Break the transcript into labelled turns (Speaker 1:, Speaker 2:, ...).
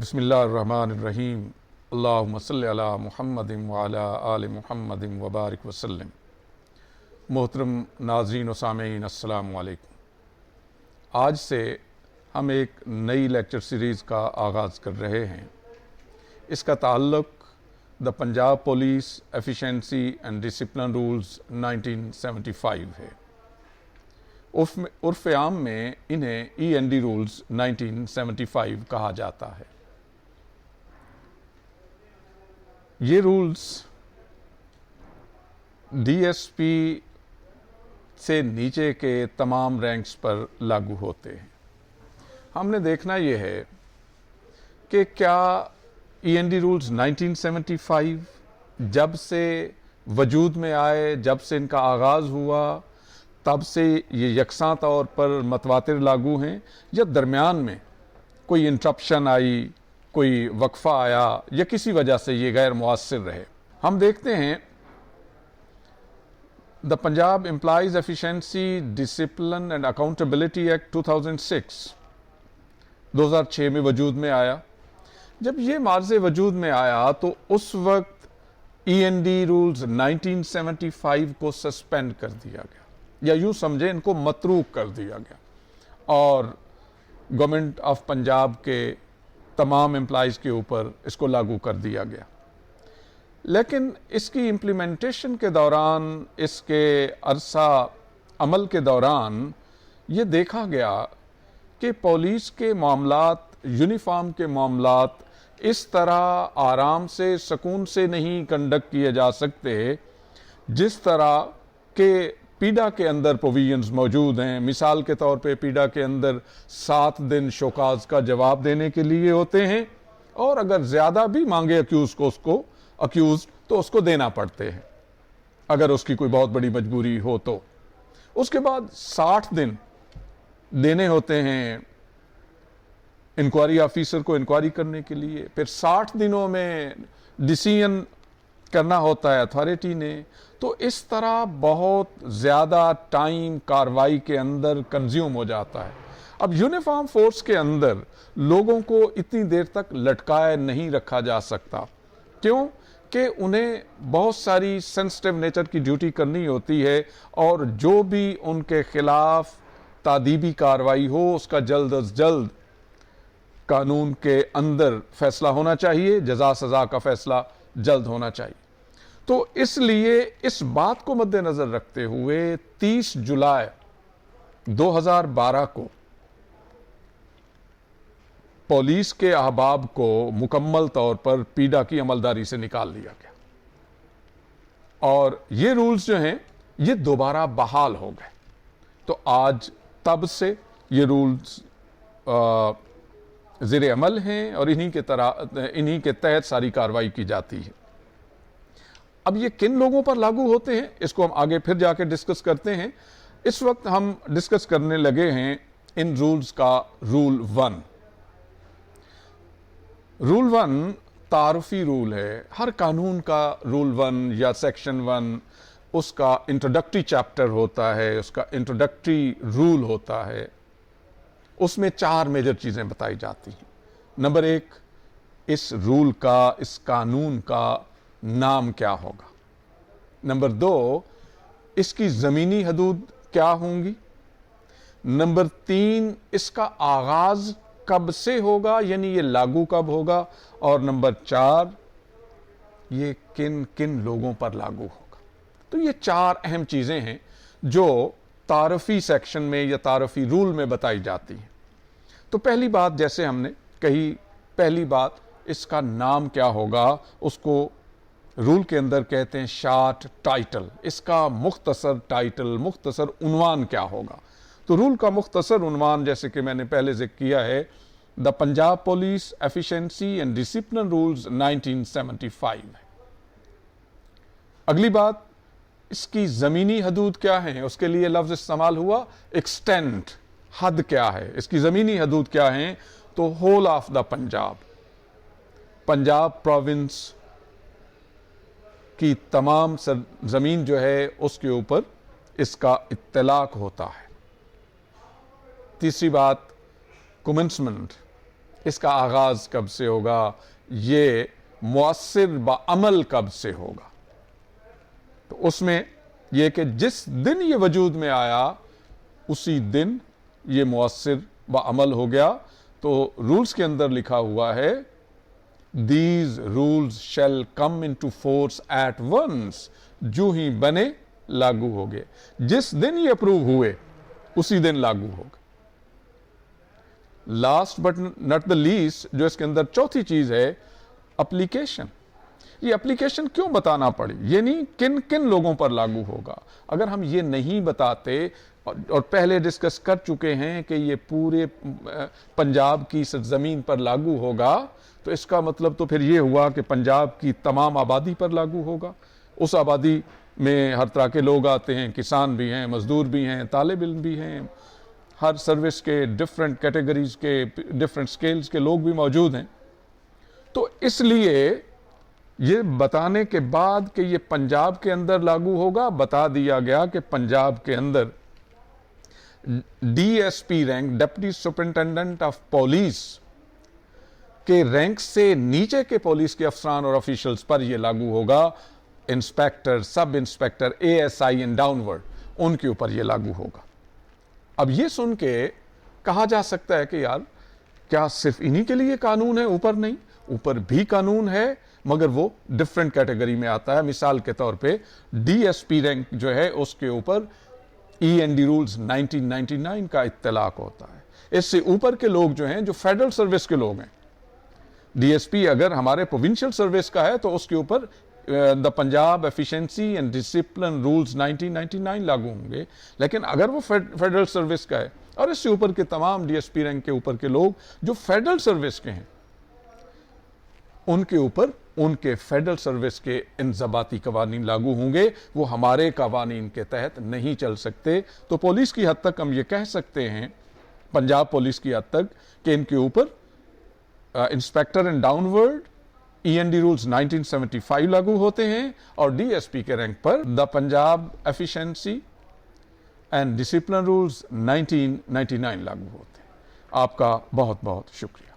Speaker 1: بسم اللہ الرحمن الرحیم اللہم صلی علی محمد وعلی آل محمد وبارک وسلم۔ محترم ناظرین و سامعین السلام علیکم۔ آج سے ہم ایک نئی لیکچر سیریز کا آغاز کر رہے ہیں۔ اس کا تعلق the Punjab police efficiency and discipline rules 1975 ہے۔ عرف عام میں انہیں END رولز 1975 کہا جاتا ہے۔ یہ رولز ڈی ایس پی سے نیچے کے تمام رینکس پر لاگو ہوتے ہیں۔ ہم نے دیکھنا یہ ہے کہ کیا END رولز 1975 جب سے وجود میں آئے، جب سے ان کا آغاز ہوا، تب سے یہ یکساں طور پر متواتر لاگو ہیں، یا درمیان میں کوئی انٹرپشن آئی، کوئی وقفہ آیا، یا کسی وجہ سے یہ غیر مؤثر رہے۔ ہم دیکھتے ہیں the Punjab employees efficiency discipline and accountability act 2006 میں وجود میں آیا۔ جب یہ معرض وجود میں آیا تو اس وقت END رولز 1975 کو سسپینڈ کر دیا گیا، یا یوں سمجھیں ان کو متروک کر دیا گیا، اور گورنمنٹ آف پنجاب کے تمام امپلائیز کے اوپر اس کو لاگو کر دیا گیا۔ لیکن اس کی امپلیمنٹیشن کے دوران، اس کے عرصہ عمل کے دوران یہ دیکھا گیا کہ پولیس کے معاملات، یونیفارم کے معاملات اس طرح آرام سے، سکون سے نہیں کنڈکٹ کیے جا سکتے جس طرح کہ پیڈا کے اندر پروویژنز موجود ہیں۔ مثال کے طور پہ پیڈا کے اندر 7 دن شوکاز کا جواب دینے کے لیے ہوتے ہیں، اور اگر زیادہ بھی مانگے اکیوزڈ تو اس کو دینا پڑتے ہیں اگر اس کی کوئی بہت بڑی مجبوری ہو تو۔ اس کے بعد 60 دن دینے ہوتے ہیں انکوائری آفیسر کو انکوائری کرنے کے لیے، پھر 60 دنوں میں ڈیسیژن کرنا ہوتا ہے اتھارٹی نے۔ تو اس طرح بہت زیادہ ٹائم کاروائی کے اندر کنزیوم ہو جاتا ہے۔ اب یونیفارم فورس کے اندر لوگوں کو اتنی دیر تک لٹکائے نہیں رکھا جا سکتا، کیوں کہ انہیں بہت ساری سینسٹیو نیچر کی ڈیوٹی کرنی ہوتی ہے، اور جو بھی ان کے خلاف تادیبی کاروائی ہو اس کا جلد از جلد قانون کے اندر فیصلہ ہونا چاہیے، جزا سزا کا فیصلہ جلد ہونا چاہیے۔ تو اس لیے اس بات کو مد نظر رکھتے ہوئے 30 جولائی 2012 کو پولیس کے احباب کو مکمل طور پر پیڈا کی عملداری سے نکال لیا گیا، اور یہ رولز جو ہیں یہ دوبارہ بحال ہو گئے۔ تو آج تب سے یہ رولز زیر عمل ہیں، اور انہی کے تحت ساری کارروائی کی جاتی ہے۔ اب یہ کن لوگوں پر لاگو ہوتے ہیں اس کو ہم آگے پھر جا کے ڈسکس کرتے ہیں۔ اس وقت ہم ڈسکس کرنے لگے ہیں ان رولز کا رول 1۔ رول 1 تعارفی رول ہے۔ ہر قانون کا رول 1 یا سیکشن 1 اس کا انٹروڈکٹری چیپٹر ہوتا ہے، اس کا انٹروڈکٹری رول ہوتا ہے۔ اس میں 4 میجر چیزیں بتائی جاتی ہیں۔ نمبر 1، اس رول کا، اس قانون کا نام کیا ہوگا۔ نمبر 2، اس کی زمینی حدود کیا ہوں گی۔ نمبر 3، اس کا آغاز کب سے ہوگا، یعنی یہ لاگو کب ہوگا۔ اور نمبر 4، یہ کن کن لوگوں پر لاگو ہوگا۔ تو یہ 4 اہم چیزیں ہیں جو تعارفی سیکشن میں یا تعارفی رول میں بتائی جاتی ہیں۔ تو پہلی بات جیسے ہم نے کہی، پہلی بات اس کا نام کیا ہوگا، اس کو رول کے اندر کہتے ہیں شارٹ ٹائٹل۔ اس کا مختصر ٹائٹل، مختصر عنوان کیا ہوگا۔ تو رول کا مختصر عنوان جیسے کہ میں نے پہلے ذکر کیا ہے، the Punjab police efficiency and discipline rules 1975 ہے۔ اگلی بات، اس کی زمینی حدود کیا ہیں۔ اس کے لیے لفظ استعمال ہوا ایکسٹینٹ، حد کیا ہے، اس کی زمینی حدود کیا ہیں۔ تو whole of the Punjab, Punjab province کی تمام زمین جو ہے اس کے اوپر اس کا اطلاق ہوتا ہے۔ تیسری بات، کمنسمنٹ، اس کا آغاز کب سے ہوگا، یہ مؤثر بعمل کب سے ہوگا؟ تو اس میں یہ کہ جس دن یہ وجود میں آیا اسی دن یہ مؤثر بعمل ہو گیا. تو رولز کے اندر لکھا ہوا ہے These rules shall come into force at once. جو ہی بنے لاگو ہو گئے. جس دن یہ اپروو ہوئے اسی دن لاگو ہو گئے. Last but not the least جو اس کے اندر چوتھی چیز ہے اپلیکیشن. یہ اپلیکیشن کیوں بتانا پڑی؟ یعنی کن کن لوگوں پر لاگو ہوگا. اگر ہم یہ نہیں بتاتے اور پہلے ڈسکس کر چکے ہیں کہ یہ پورے پنجاب کی سرزمین پر لاگو ہوگا تو اس کا مطلب تو پھر یہ ہوا کہ پنجاب کی تمام آبادی پر لاگو ہوگا. اس آبادی میں ہر طرح کے لوگ آتے ہیں، کسان بھی ہیں، مزدور بھی ہیں، طالب علم بھی ہیں، ہر سروس کے ڈفرینٹ کیٹیگریز کے ڈفرینٹ سکیلز کے لوگ بھی موجود ہیں. تو اس لیے یہ بتانے کے بعد کہ یہ پنجاب کے اندر لاگو ہوگا، بتا دیا گیا کہ پنجاب کے اندر D S P rank, deputy superintendent of police کے رینک سے نیچے کے پولیس کے افسران اور آفیشلز پر یہ لاگو ہوگا. Inspector, sub inspector, A S I and downward, ان کے اوپر یہ لاگو ہوگا. اب یہ سن کے کہا جا سکتا ہے کہ یار کیا صرف انہی کے لیے قانون ہے، اوپر نہیں؟ اوپر بھی قانون ہے مگر وہ ڈفرینٹ کیٹیگری میں آتا ہے. مثال کے طور پہ ڈی ایس پی رینک جو ہے اس کے اوپر ای این ڈی رولز 1999 کا اطلاق ہوتا ہے. اس سے اوپر کے لوگ جو ہیں جو فیڈرل سروس کے لوگ ہیں، ڈی ایس پی اگر ہمارے پروونشل سروس کا ہے تو اس کے اوپر the Punjab efficiency and discipline rules 1999 لاگو ہوں گے. لیکن اگر وہ فیڈرل سروس کا ہے اور اس سے اوپر کے تمام ڈی ایس پی رینک کے اوپر کے لوگ جو فیڈرل سروس کے ہیں ان کے اوپر ان کے فیڈرل سروس کے انضباطی قوانین لاگو ہوں گے. وہ ہمارے قوانین کے تحت نہیں چل سکتے. تو پولیس کی حد تک ہم یہ کہہ سکتے ہیں، پنجاب پولیس کی حد تک، کہ ان کے اوپر inspector and downward E N D rules 1975 لاگو ہوتے ہیں اور ڈی ایس پی کے رینک پر the Punjab efficiency and discipline rules 1999 لاگو ہوتے ہیں. آپ کا بہت بہت شکریہ.